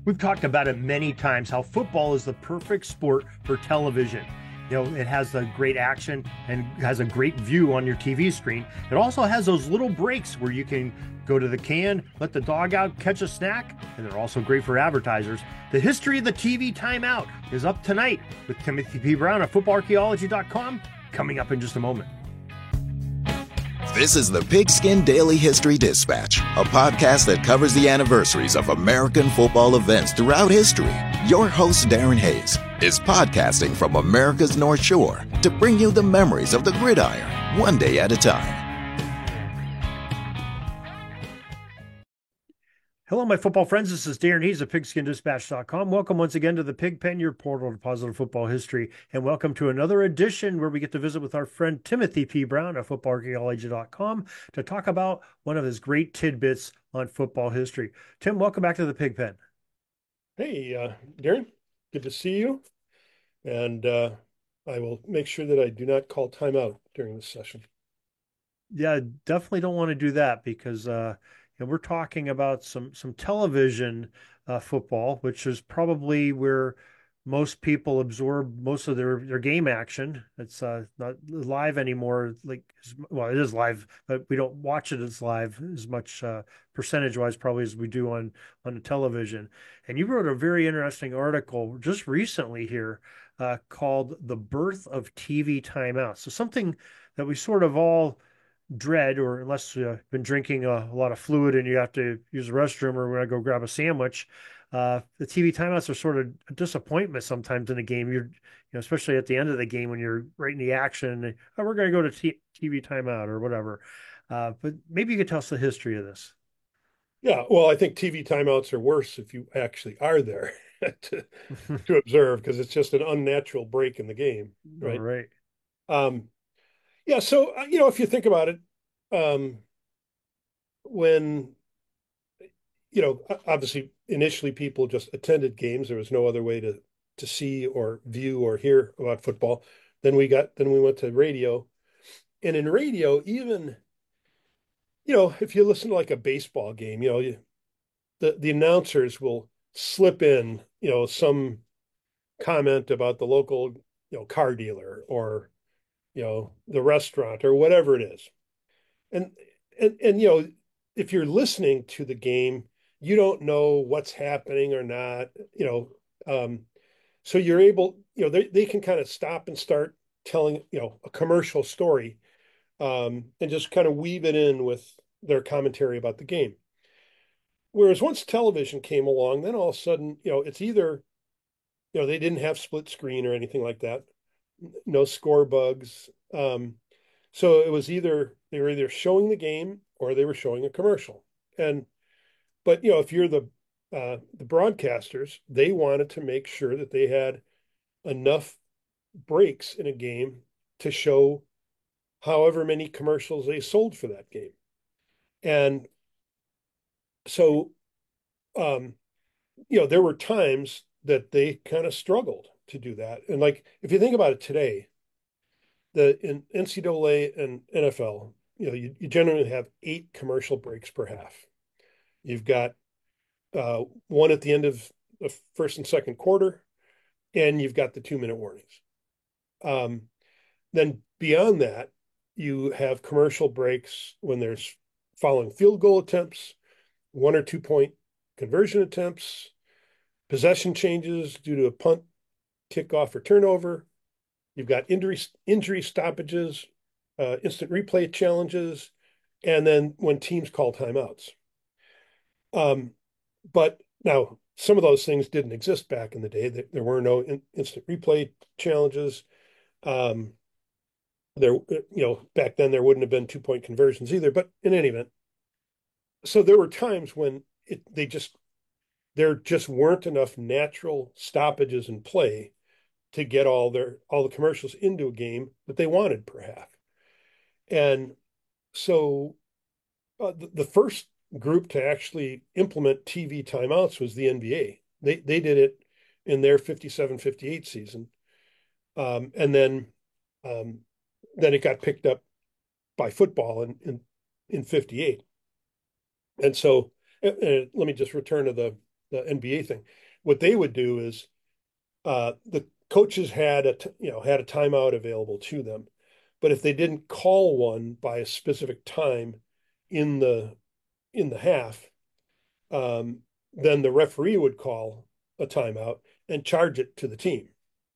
We've talked about it many times how football is the perfect sport for television. It has the great action and has a great view on your TV screen. It also has those little breaks where you can go to the can, let the dog out, catch a snack, and they're also great for advertisers. The history of the TV timeout is up tonight with Timothy P. Brown at footballarchaeology.com, coming up in just a moment. This is the Pigskin Daily History Dispatch, a podcast that covers the anniversaries of American football events throughout history. Your host, Darren Hayes, is podcasting from America's North Shore to bring you the memories of the gridiron, one day at a time. Hello, my football friends. This is Darren Hayes of PigskinDispatch.com. Welcome once again to the Pigpen, your portal to positive football history. And welcome to another edition where we get to visit with our friend Timothy P. Brown of FootballArchaeology.com to talk about one of his great tidbits on football history. Tim, welcome back to the Pigpen. Hey, Darren, good to see you. And I will make sure that I do not call timeout during this session. Yeah, definitely don't want to do that because and we're talking about some television football, which is probably where most people absorb most of their game action. It's not live anymore. Well, it is live, but we don't watch it as live as much percentage-wise probably as we do on the television. And you wrote a very interesting article just recently here called "The Birth of TV Timeout." So something that we sort of all dread, or unless you've been drinking a lot of fluid and you have to use the restroom or when I go grab a sandwich, the TV timeouts are sort of a disappointment sometimes in a game. Especially at the end of the game when you're right in the action. Oh, we're going to go to TV timeout or whatever. But maybe you could tell us the history of this. Yeah, well, I think TV timeouts are worse if you actually are there to, to observe because it's just an unnatural break in the game, All right? right. Yeah, so if you think about it, um, when obviously initially people just attended games. There was no other way to see or view or hear about football. Then we went to radio, and in radio, even if you listen to like a baseball game, the announcers will slip in some comment about the local car dealer or the restaurant or whatever it is, and and if you're listening to the game, you don't know what's happening or not, so you're able, they can kind of stop and start telling, a commercial story, and just kind of weave it in with their commentary about the game. Whereas once television came along, then all of a sudden, it's either, they didn't have split screen or anything like that, no score bugs. So it was either they were either showing the game or they were showing a commercial. But if you're the broadcasters, they wanted to make sure that they had enough breaks in a game to show however many commercials they sold for that game. And so, um, there were times that they kind of struggled to do that. And like, if you think about it today, in NCAA and NFL, you generally have 8 commercial breaks per half. You've got one at the end of the first and second quarter, and you've got the 2-minute warnings. Then beyond that, you have commercial breaks when there's following field goal attempts, 1 or 2 point conversion attempts, possession changes due to a punt, kickoff, or turnover. You've got injury stoppages, instant replay challenges, and then when teams call timeouts. But now some of those things didn't exist back in the day. There were no instant replay challenges. There, back then there wouldn't have been 2 point conversions either. But in any event, so there were times when there just weren't enough natural stoppages in play to get all the commercials into a game that they wanted per half. And so the first group to actually implement TV timeouts was the NBA. They did it in their 57-58 season. And then it got picked up by football in 58. And so let me just return to the NBA thing. What they would do is the coaches had had a timeout available to them, but if they didn't call one by a specific time in the half, um, then the referee would call a timeout and charge it to the team.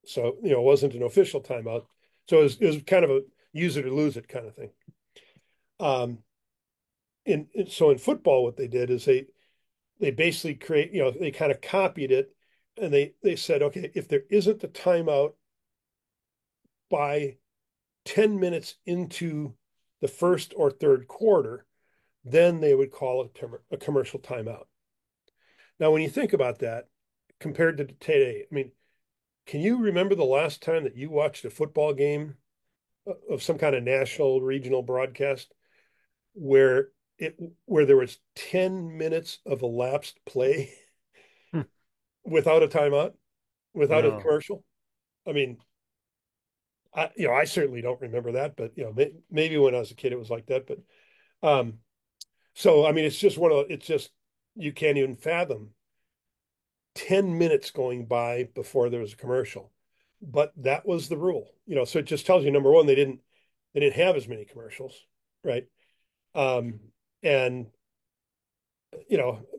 So it wasn't an official timeout. So it was kind of a use it or lose it kind of thing. Um, so in football, what they did is they basically they kind of copied it, and they said, okay, if there isn't a timeout by 10 minutes into the first or third quarter, then they would call a commercial timeout. Now, when you think about that compared to today, I mean, can you remember the last time that you watched a football game of some kind of national regional broadcast where where there was 10 minutes of elapsed play Hmm. without a timeout, without a No. commercial? I mean, I certainly don't remember that, but maybe when I was a kid it was like that. But um, so I mean, it's just you can't even fathom 10 minutes going by before there was a commercial. But that was the rule, so it just tells you, number one, they didn't have as many commercials, right? Um, and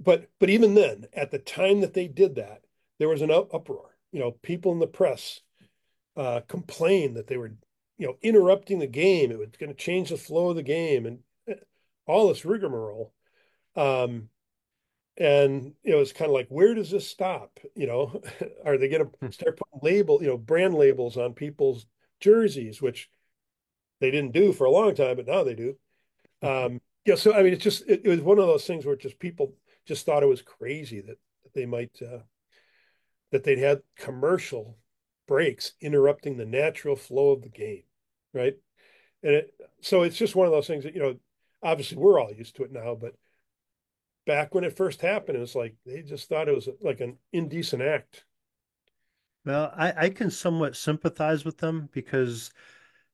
but even then, at the time that they did that, there was an uproar. People in the press complained that they were, interrupting the game. It was going to change the flow of the game, and all this rigmarole. Um, and it was kind of like, where does this stop? Are they going to Hmm. start putting brand labels on people's jerseys, which they didn't do for a long time, but now they do. So I mean, it was one of those things where just people just thought it was crazy that they might that they'd had commercial breaks interrupting the natural flow of the game, right? So it's just one of those things that obviously we're all used to it now, but back when it first happened, it was like they just thought it was like an indecent act. Well, I can somewhat sympathize with them because,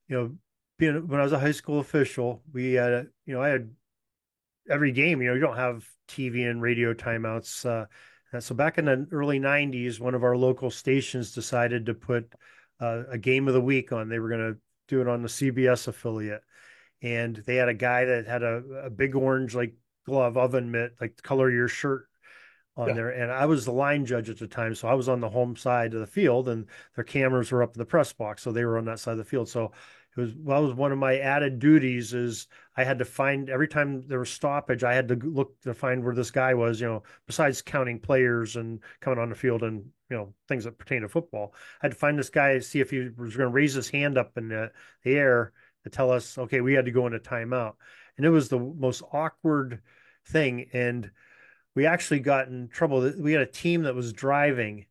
being when I was a high school official, we had, I had every game, you don't have TV and radio timeouts. And so back in the early 90s, one of our local stations decided to put a game of the week on. They were going to do it on the CBS affiliate. And they had a guy that had a big orange, like glove oven mitt, like the color of your shirt on Yeah, there. And I was the line judge at the time. So I was on the home side of the field and their cameras were up in the press box. So they were on that side of the field. So was one of my added duties is I had to find every time there was stoppage, I had to look to find where this guy was, besides counting players and coming on the field and, things that pertain to football. I had to find this guy, see if he was going to raise his hand up in the air to tell us, okay, we had to go into timeout. And it was the most awkward thing. And we actually got in trouble. We had a team that was driving,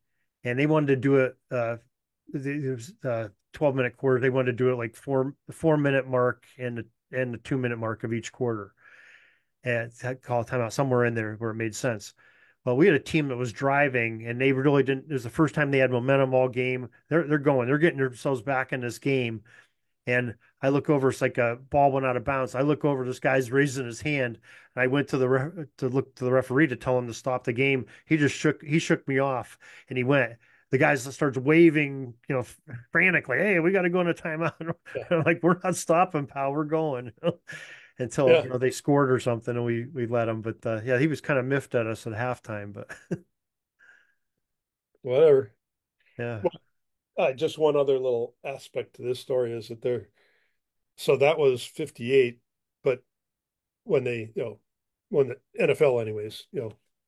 and they wanted to do it. It was 12-minute quarter. They wanted to do it like 4 minute mark and the 2 minute mark of each quarter, and call timeout somewhere in there where it made sense. Well, we had a team that was driving, and they really didn't. It was the first time they had momentum all game. They're getting themselves back in this game, and I look over, it's like a ball went out of bounds. I look over, this guy's raising his hand. And I went to to look to the referee to tell him to stop the game. He shook me off and he went. The guy starts waving, frantically. Hey, we got to go into timeout. yeah, I'm like, we're not stopping, pal. We're going until yeah. they scored or something, and we let him. But yeah, he was kind of miffed at us at halftime. But Whatever. yeah, Well, just one other little aspect to this story is that so that was 58, but when when the NFL anyways,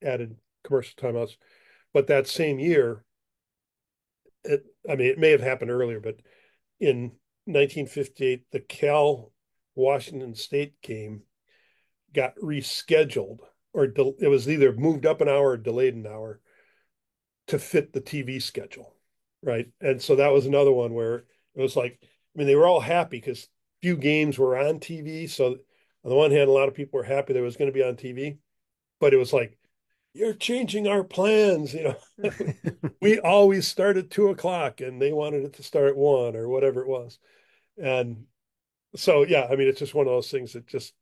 added commercial timeouts, but that same year, I mean, it may have happened earlier, but in 1958, the Cal Washington State game got rescheduled, or it was either moved up an hour or delayed an hour to fit the TV schedule, right? And so that was another one where it was like, I mean, they were all happy because few games were on TV. So on the one hand, a lot of people were happy there was going to be on TV, but it was like, you're changing our plans, we always start at 2 o'clock and they wanted it to start at 1 or whatever it was. And so, yeah, I mean, it's just one of those things that just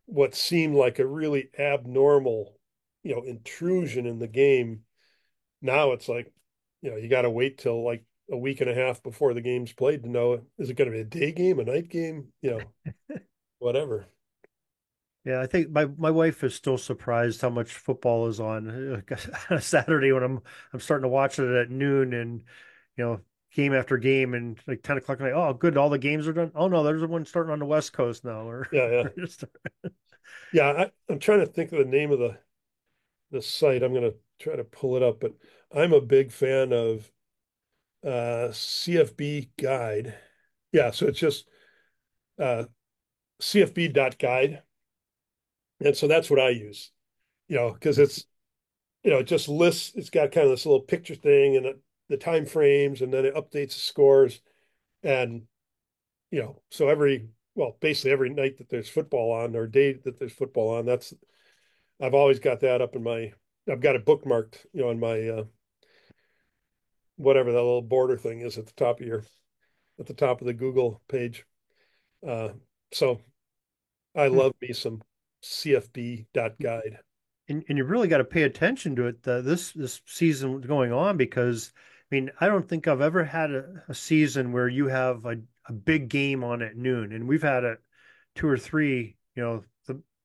what seemed like a really abnormal intrusion in the game. Now it's like, you got to wait till like a week and a half before the game's played to know, is it going to be a day game, a night game, whatever. Yeah, I think my wife is still surprised how much football is on on a Saturday when I'm starting to watch it at noon and game after game and like 10 o'clock at night. Oh, good, all the games are done. Oh no, there's one starting on the West Coast now. Or Yeah, yeah. just Yeah, I'm trying to think of the name of the site. I'm going to try to pull it up, but I'm a big fan of CFB Guide. Yeah, so it's just uh, CFB.guide. And so that's what I use, because it just lists, it's got kind of this little picture thing and the time frames, and then it updates the scores. And, so basically every night that there's football on or day that there's football on, I've always got that up I've got it bookmarked, on my, whatever that little border thing is at the top of the Google page. Uh, so I love me some CFB.guide. and you really got to pay attention to it this season going on, because I mean, I don't think I've ever had a season where you have a big game on at noon, and we've had it two or three,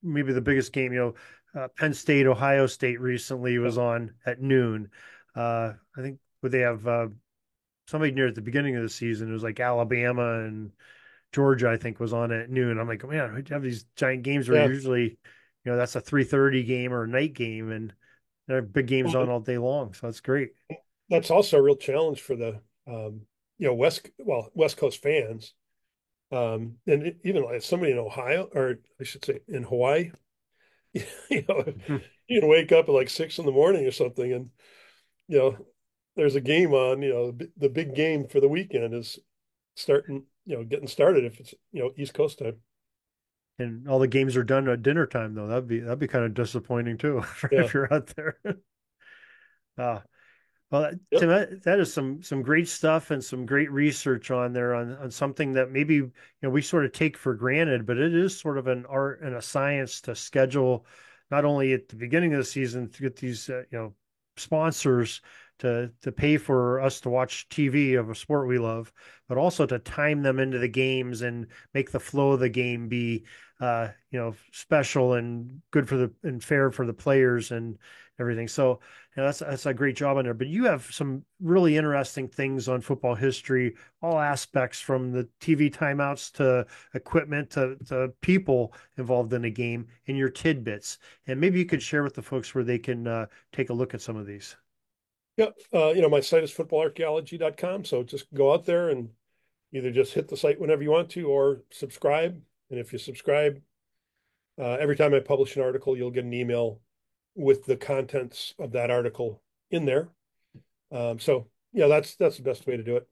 maybe the biggest game, Penn State, Ohio State recently was on at noon. I think would they have somebody near at the beginning of the season, it was like Alabama and Georgia, I think, was on at noon. I'm like, man, we have these giant games where Yeah. usually, that's a 3:30 game or a night game, and there are big games on Well, all day long. So that's great. that's also a real challenge for the West Coast fans. And even like somebody in Ohio, or I should say in Hawaii, you know, you can wake up at like 6 in the morning or something, and you know, there's a game on. The big game for the weekend is starting. Getting started if it's East Coast time. And all the games are done at dinner time, though. That'd be kind of disappointing too, Yeah. if you're out there. Uh, well, Yep. Tim, that is some great stuff and some great research on there on something that maybe we sort of take for granted, but it is sort of an art and a science to schedule, not only at the beginning of the season to get these sponsors to pay for us to watch TV of a sport we love, but also to time them into the games and make the flow of the game be special and good and fair for the players and everything. So that's a great job on there. But you have some really interesting things on football history, all aspects from the TV timeouts to equipment to people involved in the game in your tidbits. And maybe you could share with the folks where they can take a look at some of these. Yep. My site is footballarchaeology.com. So just go out there and either just hit the site whenever you want to or subscribe. And if you subscribe, every time I publish an article, you'll get an email with the contents of that article in there. So yeah, that's the best way to do it.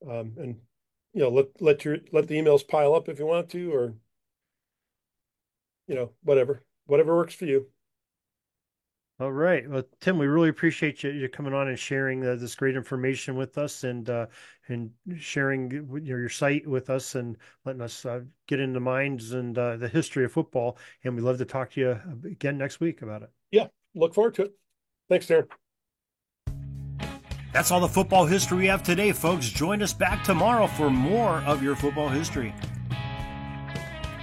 And let the emails pile up if you want to, or whatever works for you. All right. Well, Tim, we really appreciate you coming on and sharing this great information with us, and sharing your site with us and letting us get into minds and the history of football. And we'd love to talk to you again next week about it. Yeah, look forward to it. Thanks, Darren. That's all the football history we have today, folks. Join us back tomorrow for more of your football history.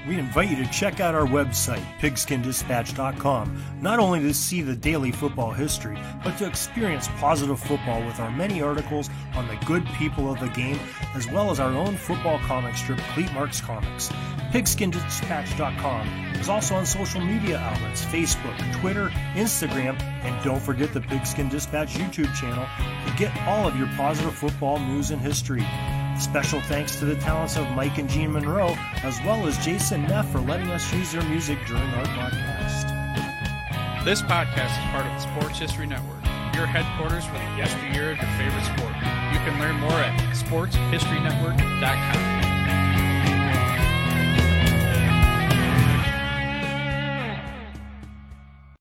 We invite you to check out our website, pigskindispatch.com, not only to see the daily football history, but to experience positive football with our many articles on the good people of the game, as well as our own football comic strip, Cleat Marks Comics. Pigskindispatch.com is also on social media outlets, Facebook, Twitter, Instagram, and don't forget the Pigskin Dispatch YouTube channel to get all of your positive football news and history. Special thanks to the talents of Mike and Gene Monroe, as well as Jason Neff for letting us use their music during our podcast. This podcast is part of the Sports History Network, your headquarters for the yesteryear of your favorite sport. You can learn more at sportshistorynetwork.com.